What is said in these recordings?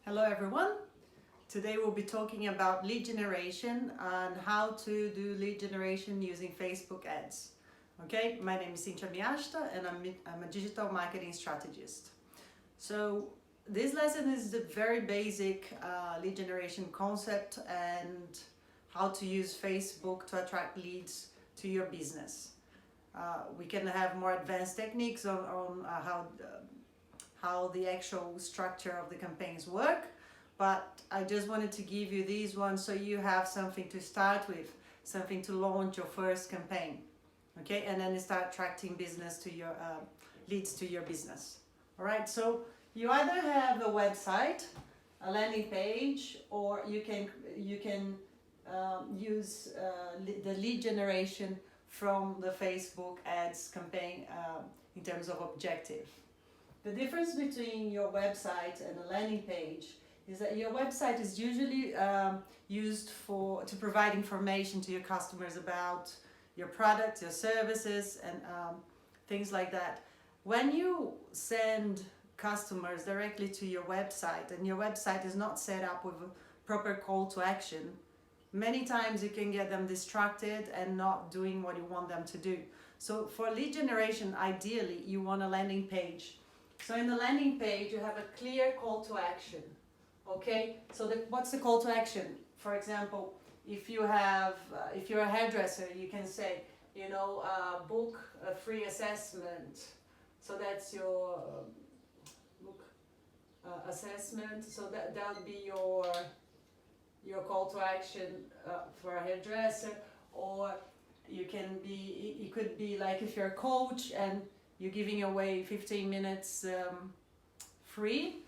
Hello everyone. Today we'll be talking about lead generation and how to do lead generation using Facebook ads. Okay, my name is Cynthia Miasta and I'm a digital marketing strategist. So this lesson is the very basic lead generation concept and how to use Facebook to attract leads to your business. We can have more advanced techniques on how the actual structure of the campaigns work, but I just wanted to give you these ones so you have something to start with, something to launch your first campaign, okay, and then you start attracting business to your leads to your business. All right, so you either have a website, a landing page, or you can use the lead generation from the Facebook ads campaign in terms of objective. The difference between your website and a landing page is that your website is usually used to provide information to your customers about your products, your services, and things like that. When you send customers directly to your website and your website is not set up with a proper call to action, many times you can get them distracted and not doing what you want them to do. So for lead generation, ideally you want a landing page. So in the landing page you have a clear call to action. Okay, so what's the call to action? For example, if you're a hairdresser, you can say, book a free assessment. So that's your book assessment. So that'll be your call to action for a hairdresser. Or it could be like if you're a coach and you're giving away 15 minutes free,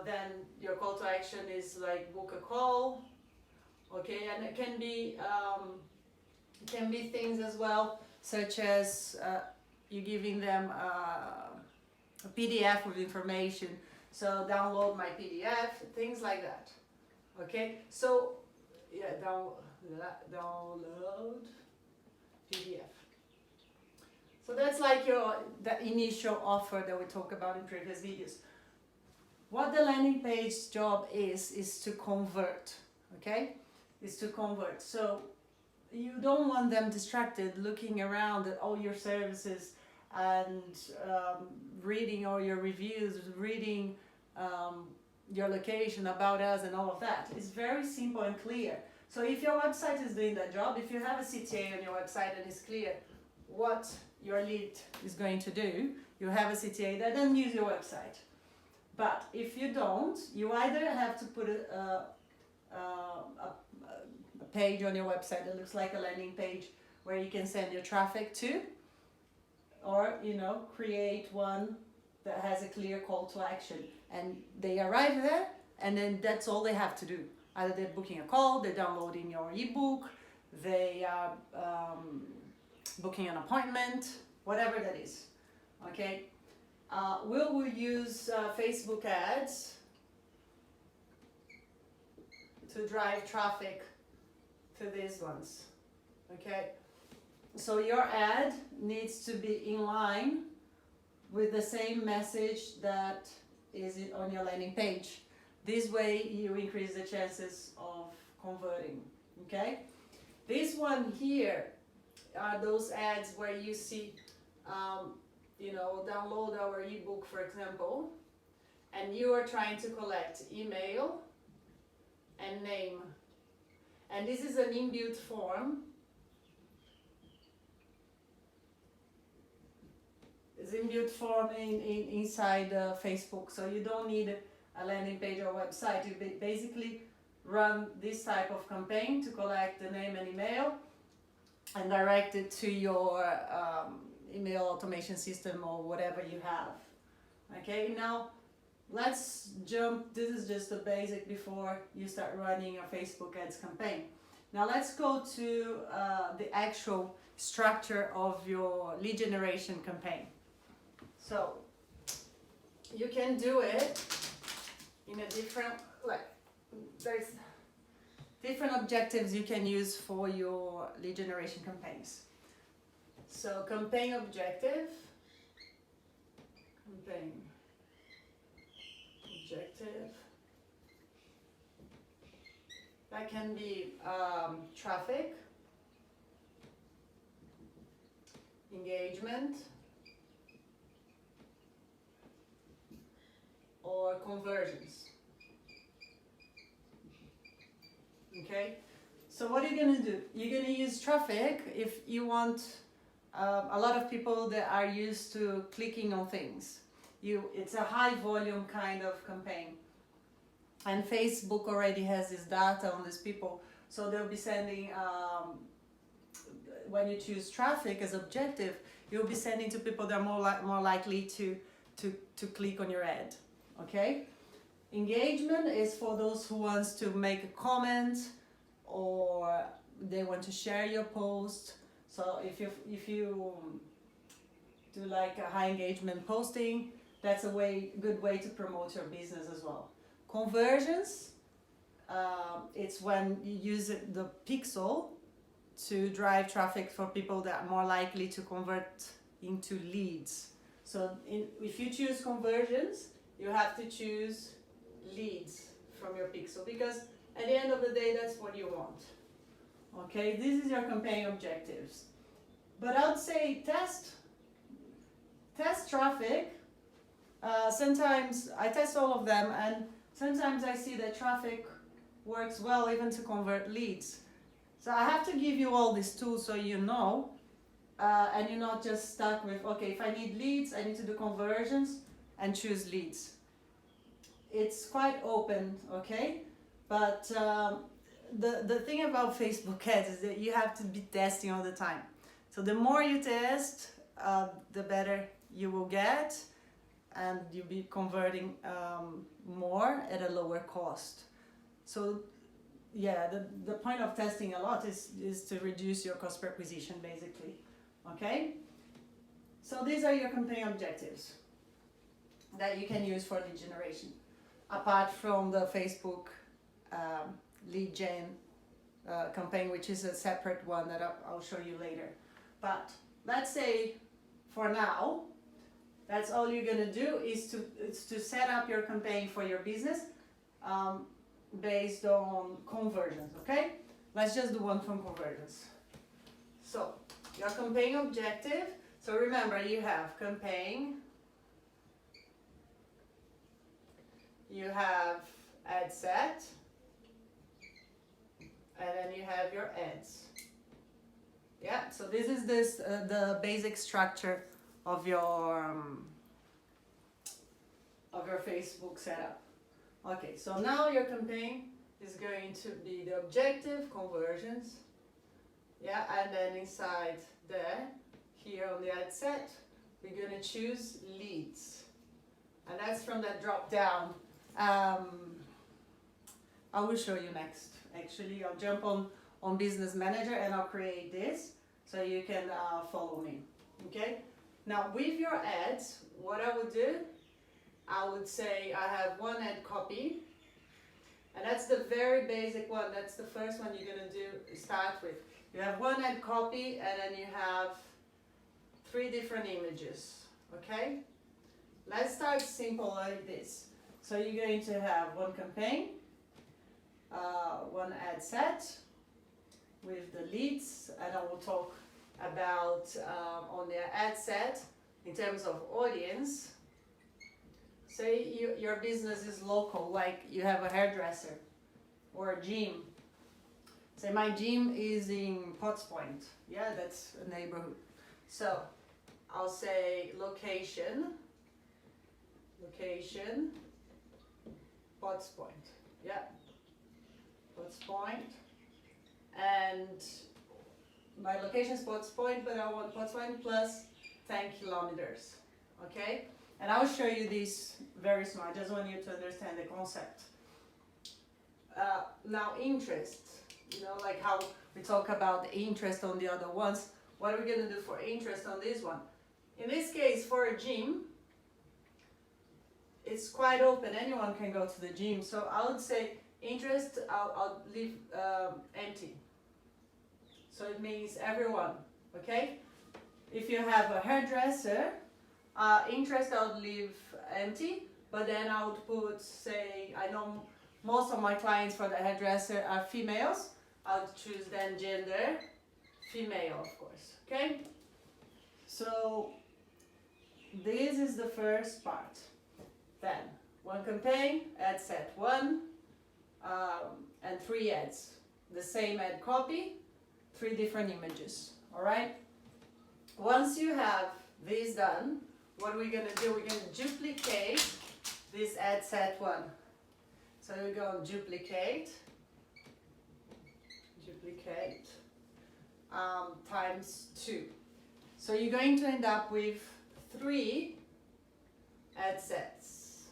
then your call to action is like book a call. Okay, and it can be things as well, such as you're giving them a PDF with information. So download my PDF, things like that. Okay, so yeah, download PDF. So that's like the initial offer that we talked about in previous videos. What the landing page job is to convert, okay? Is to convert. So you don't want them distracted looking around at all your services and reading all your reviews, reading your location, about us, and all of that. It's very simple and clear. So if your website is doing that job, if you have a CTA on your website and it's clear what your lead is going to do, you have a CTA, then use your website. But if you don't, you either have to put a page on your website that looks like a landing page where you can send your traffic to, or create one that has a clear call to action, and they arrive there and then that's all they have to do. Either they're booking a call, they're downloading your ebook, they are booking an appointment, whatever that is. Okay, we will use Facebook ads to drive traffic to these ones. Okay, so your ad needs to be in line with the same message that is on your landing page. This way you increase the chances of converting. Okay, this one here are those ads where you see download our ebook, for example, and you are trying to collect email and name, and this is an inbuilt form. It's inbuilt form inside Facebook, so you don't need a landing page or website. You basically run this type of campaign to collect the name and email and direct it to your email automation system or whatever you have. Okay, now let's jump. This is just the basic before you start running a Facebook ads campaign. Now let's go to the actual structure of your lead generation campaign. So you can do it in a there's different objectives you can use for your lead generation campaigns. So campaign objective, That can be traffic, engagement, or conversions. Okay, so what are you going to do? You're going to use traffic if you want a lot of people that are used to clicking on things. It's a high volume kind of campaign. And Facebook already has this data on these people, so they'll be sending, when you choose traffic as objective, you'll be sending to people that are more likely to click on your ad, okay? Engagement is for those who wants to make a comment or they want to share your post. So if you do like a high engagement posting, that's a good way to promote your business as well. Conversions, it's when you use the pixel to drive traffic for people that are more likely to convert into leads. So if you choose conversions, you have to choose leads from your pixel, because at the end of the day, that's what you want. Okay, this is your campaign objectives. But I would say test traffic. Sometimes I test all of them, and sometimes I see that traffic works well even to convert leads. So I have to give you all these tools so you know, and you're not just stuck with, okay, if I need leads, I need to do conversions and choose leads. It's quite open, okay? But the thing about Facebook ads is that you have to be testing all the time. So the more you test, the better you will get, and you'll be converting more at a lower cost. So yeah, the point of testing a lot is to reduce your cost per acquisition, basically. Okay? So these are your campaign objectives that you can use for lead generation, apart from the Facebook lead gen campaign, which is a separate one that I'll show you later. But let's say for now, that's all you're gonna do is to set up your campaign for your business based on conversions, okay? Let's just do one from conversions. So your campaign objective, so remember you have campaign, you have ad set, and then you have your ads. Yeah, so this is the basic structure of your Facebook setup. Okay, so now your campaign is going to be the objective, conversions, yeah, and then inside there, here on the ad set, we're going to choose leads, and that's from that drop down. I will show you next. Actually, I'll jump on Business Manager and I'll create this so you can follow me. Okay. Now with your ads, what I would do, I would say I have one ad copy, and that's the very basic one. That's the first one you're gonna start with. You have one ad copy, and then you have 3 different images. Okay. Let's start simple like this. So you're going to have one campaign, one ad set with the leads, and I will talk about on the ad set in terms of audience. Say your business is local, like you have a hairdresser or a gym. Say my gym is in Potts Point. Yeah, that's a neighborhood. So I'll say location, Potts Point. Yeah, Potts Point. And my location is Potts Point, but I want Potts Point plus 10 kilometers. Okay? And I'll show you this very small. I just want you to understand the concept. Now interest, like how we talk about the interest on the other ones. What are we going to do for interest on this one? In this case, for a gym, it's quite open. Anyone can go to the gym. So I would say interest, I'll leave empty. So it means everyone, okay? If you have a hairdresser, interest I would leave empty, but then I would put, say, I know most of my clients for the hairdresser are females. I'll choose then gender female, of course. Okay, so this is the first part. Then one campaign, ad set one, and 3 ads. The same ad copy, 3 different images. All right. Once you have this done, what we're gonna do, we're gonna duplicate this ad set one. So we go on duplicate, times 2. So you're going to end up with 3 ad sets.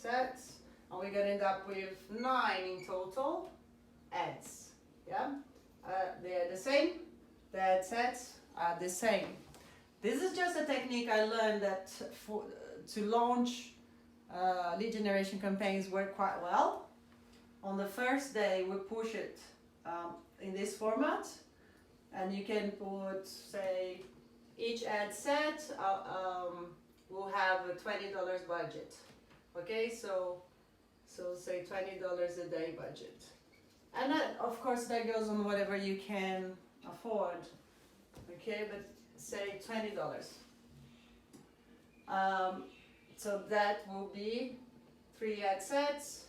And we're going to end up with 9 in total ads. Yeah, they are the same. The ad sets are the same. This is just a technique I learned that to launch lead generation campaigns work quite well. On the first day, we push it in this format, and you can put, say, each ad set will have a $20 budget. Okay, so say $20 a day budget, and that, of course, that goes on whatever you can afford. Okay, but say $20. So that will be 3 ad sets.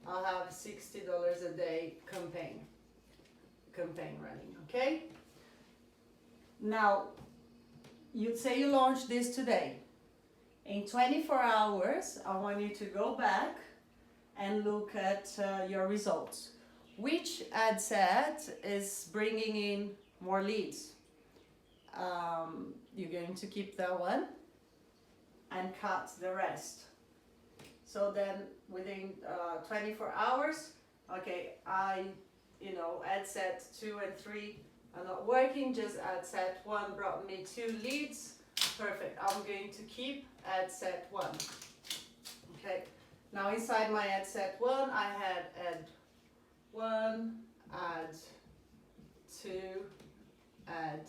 I'll have $60 a day campaign running. Okay. Now, you'd say you launch this today. In 24 hours, I want you to go back and look at your results. Which ad set is bringing in more leads? You're going to keep that one and cut the rest. So then within 24 hours, okay, ad set 2 and 3 are not working, just ad set 1 brought me 2 leads. Perfect, I'm going to keep ad set 1. Okay, now inside my ad set 1, I had ad 1, ad 2, ad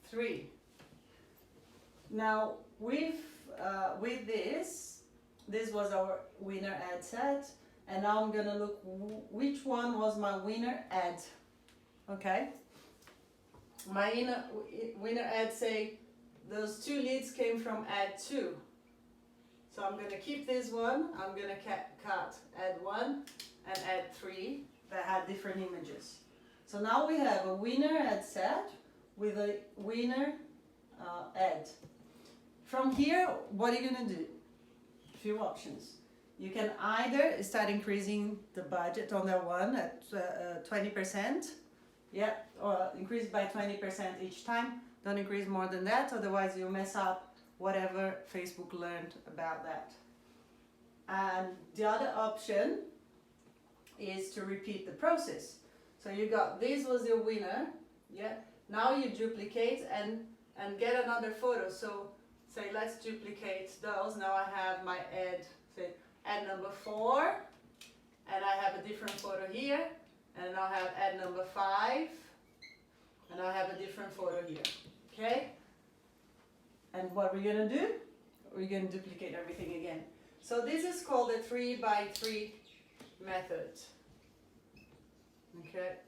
3. Now with this was our winner ad set, and now I'm gonna look which one was my winner ad. Okay, my winner ad, say those 2 leads came from ad 2, so I'm gonna keep this one. I'm gonna cut ad 1 and ad 3 that had different images. So now we have a winner ad set with a winner ad. From here, what are you gonna do? Few options. You can either start increasing the budget on that one at 20%, yeah, or increase by 20% each time. Don't increase more than that, otherwise you'll mess up whatever Facebook learned about that. And the other option is to repeat the process. So you got, this was your winner, yeah. Now you duplicate and get another photo. So say let's duplicate those. Now I have my ad, say ad number 4, and I have a different photo here, and I'll have ad number 5, and I have a different photo here. Okay? And what we're gonna do? We're gonna duplicate everything again. So this is called the 3x3 method. Okay?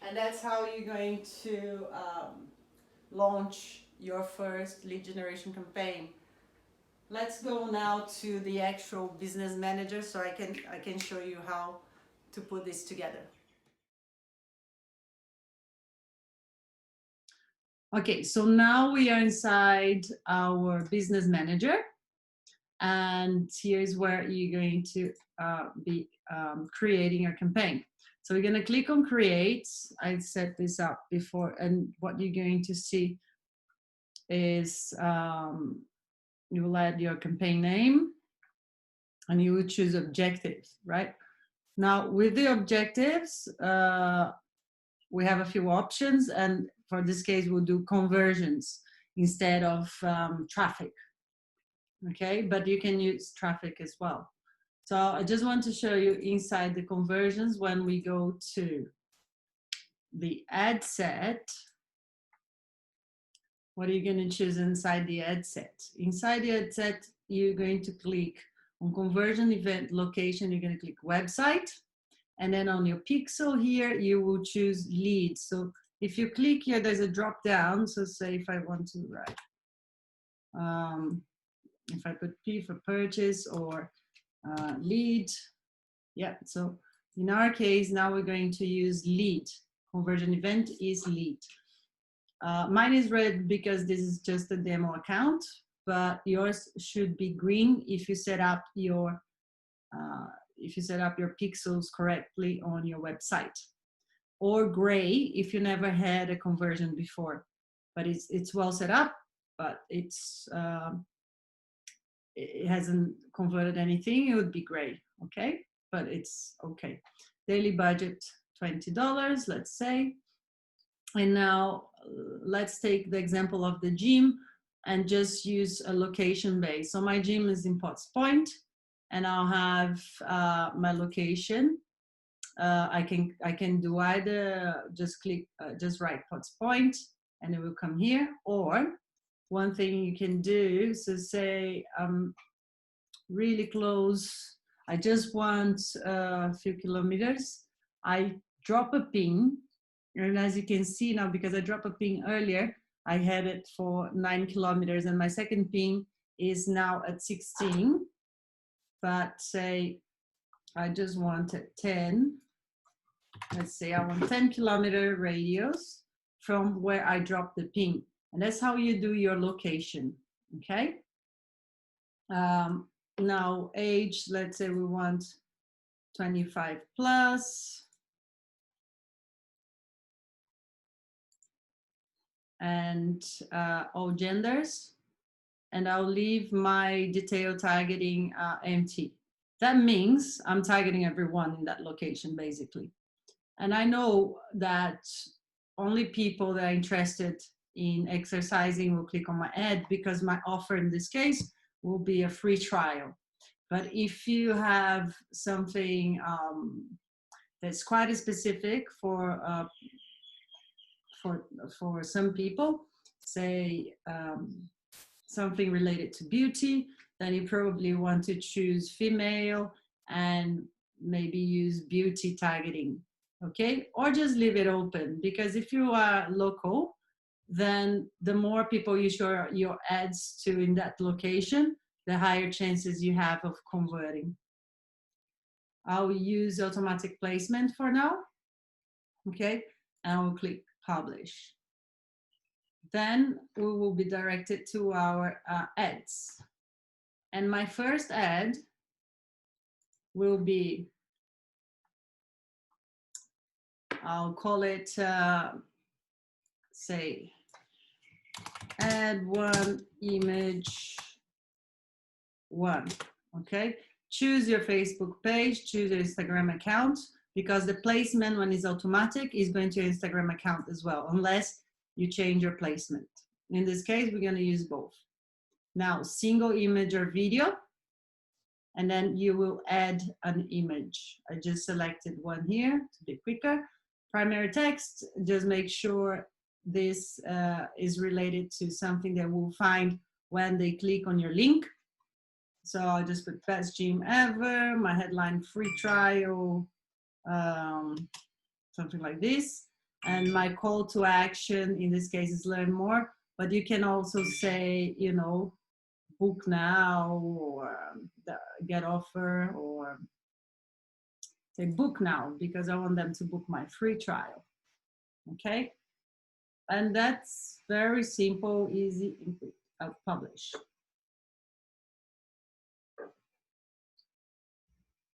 And that's how you're going to launch your first lead generation campaign. Let's go now to the actual business manager so I can show you how to put this together. Okay, so now we are inside our business manager, and here's where you're going to be creating your campaign. So we're going to click on create. I set this up before, and what you're going to see is you will add your campaign name and you will choose objectives, right? Now with the objectives, we have a few options, and for this case we'll do conversions instead of traffic. Okay, but you can use traffic as well. So I just want to show you inside the conversions, when we go to the ad set, what are you going to choose inside the ad set? Inside the ad set, you're going to click On conversion event location, you're going to click website. And then on your pixel here, you will choose lead. So if you click here, there's a drop down. So say if I want to write, if I put P for purchase or lead. Yeah, so in our case, now we're going to use lead. Conversion event is lead. Mine is red because this is just a demo account, but yours should be green if you set up your pixels correctly on your website, or gray if you never had a conversion before. But it's well set up, but it hasn't converted anything. It would be gray, okay? But it's okay. Daily budget $20, let's say. And now let's take the example of the gym and just use a location base. So my gym is in Potts Point, and I'll have my location. I can do either just write Potts Point and it will come here, or one thing you can do, so say really close, I just want a few kilometers, I drop a pin, and as you can see now, because I dropped a pin earlier, I had it for 9 kilometers, and my second pin is now at 16, but say I just wanted 10, let's say I want 10-kilometer radius from where I dropped the pin. And that's how you do your location, okay? Now age, let's say we want 25 plus. And all genders. And I'll leave my detail targeting empty. That means I'm targeting everyone in that location, basically. And I know that only people that are interested in exercising will click on my ad, because my offer in this case will be a free trial. But if you have something that's quite specific for some people, say something related to beauty, then you probably want to choose female and maybe use beauty targeting, okay? Or just leave it open, because if you are local, then the more people you show your ads to in that location, the higher chances you have of converting. I'll use automatic placement for now, okay? And we'll click publish. Then we will be directed to our ads. And my first ad will be, I'll call it, say, add one image one, okay? Choose your Facebook page, choose your Instagram account, because the placement, when it's automatic, is going to your Instagram account as well, unless you change your placement. In this case, we're going to use both. Now, single image or video, and then you will add an image. I just selected one here to be quicker. Primary text, just make sure this is related to something they will find when they click on your link. So I'll just put best gym ever, my headline free trial, something like this. And my call to action in this case is learn more, but you can also say, you know, book now, or get offer, or say book now, because I want them to book my free trial, okay? And that's very simple, easy, and quick. I'll publish.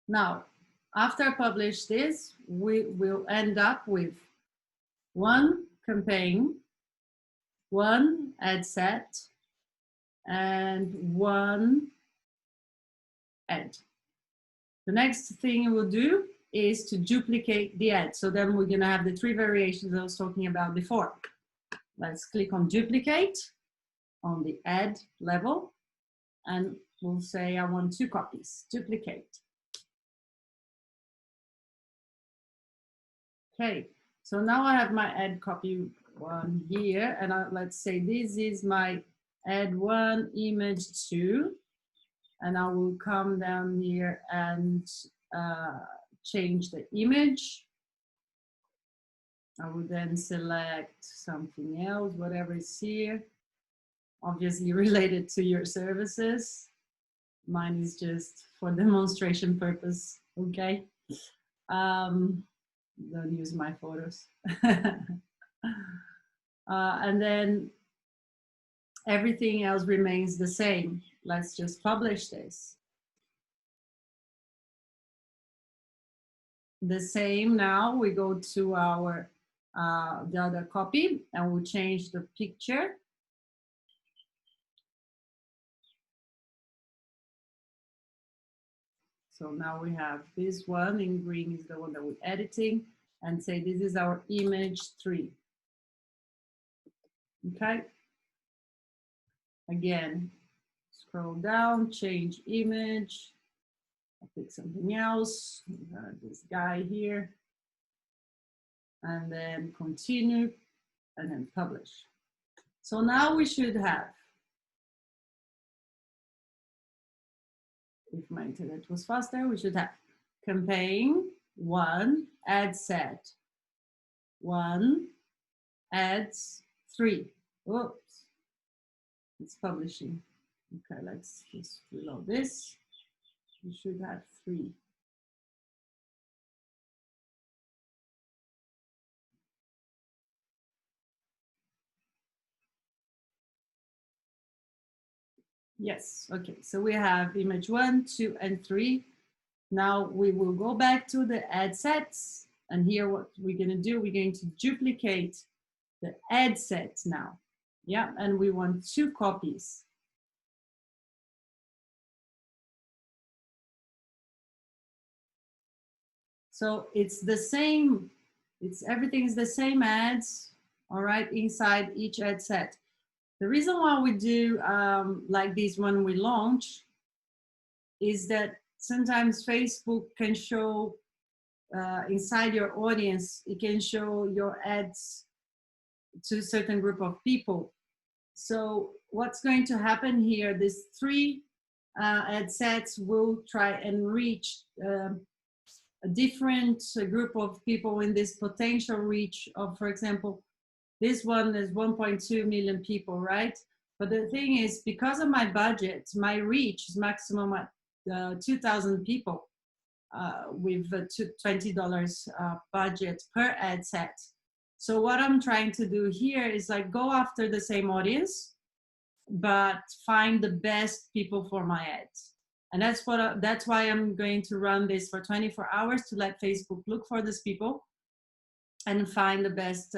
Now, after I publish this, we will end up with one campaign, one ad set, and one ad. The next thing we'll do is to duplicate the ad. So then we're gonna have the 3 variations I was talking about before. Let's click on duplicate on the ad level, and we'll say I want 2 copies, duplicate. Okay, so now I have my ad copy one here, and let's say this is my ad 1 image 2, and I will come down here and change the image. I will then select something else, whatever is here, obviously related to your services. Mine is just for demonstration purpose, okay? Don't use my photos. And then everything else remains the same. Let's just publish this. The same now, we go to our the other copy and we'll change the picture. So now we have this one in green is the one that we're editing, and say this is our image 3. Okay. Again, scroll down, change image. I'll pick something else. This guy here. And then continue and then publish. So now we should have, if my internet was faster, we should have campaign 1, ad set 1, ads 3. Oops, it's publishing. Okay, let's just reload this. We should have 3. Yes, okay, so we have image 1, 2, and 3. Now we will go back to the ad sets, and here what we're going to do, we're going to duplicate the ad sets now. Yeah, and we want 2 copies. So it's the same, everything is the same ads, all right, inside each ad set. The reason why we do like this when we launch is that sometimes Facebook can show inside your audience, it can show your ads to a certain group of people. So what's going to happen here, these 3 ad sets will try and reach a different group of people in this potential reach of, for example, this one is 1.2 million people, right? But the thing is, because of my budget, my reach is maximum at 2,000 people with a $20 budget per ad set. So what I'm trying to do here is like go after the same audience, but find the best people for my ads. And that's why I'm going to run this for 24 hours to let Facebook look for these people and find the best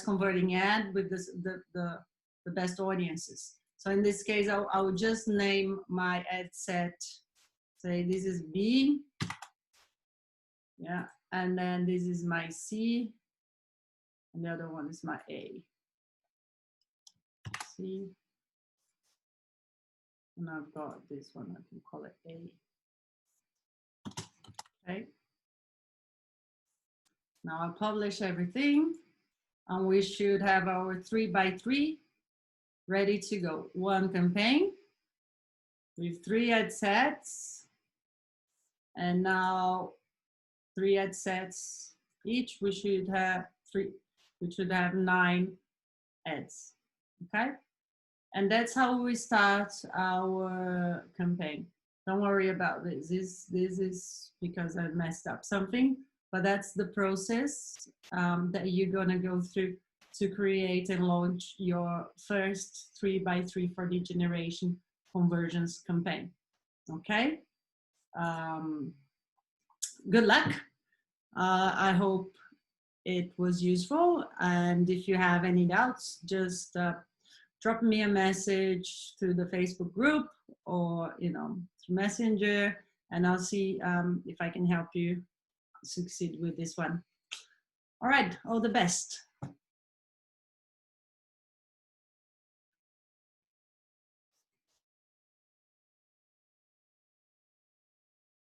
converting ad with the best audiences. So in this case, I will just name my ad set. Say this is B, yeah, and then this is my C, and the other one is my A. C, and I've got this one, I can call it A. Okay. Now I'll publish everything, and we should have our 3x3 ready to go. 1 campaign with 3 ad sets, and now 3 ad sets each. We should have 3. We should have 9 ads. Okay, and that's how we start our campaign. Don't worry about this. This is because I messed up something, but that's the process that you're gonna go through to create and launch your first 3x3 for lead generation conversions campaign. Okay, good luck. I hope it was useful, and if you have any doubts, just drop me a message through the Facebook group or through Messenger, and I'll see if I can help you succeed with this one. All right, all the best.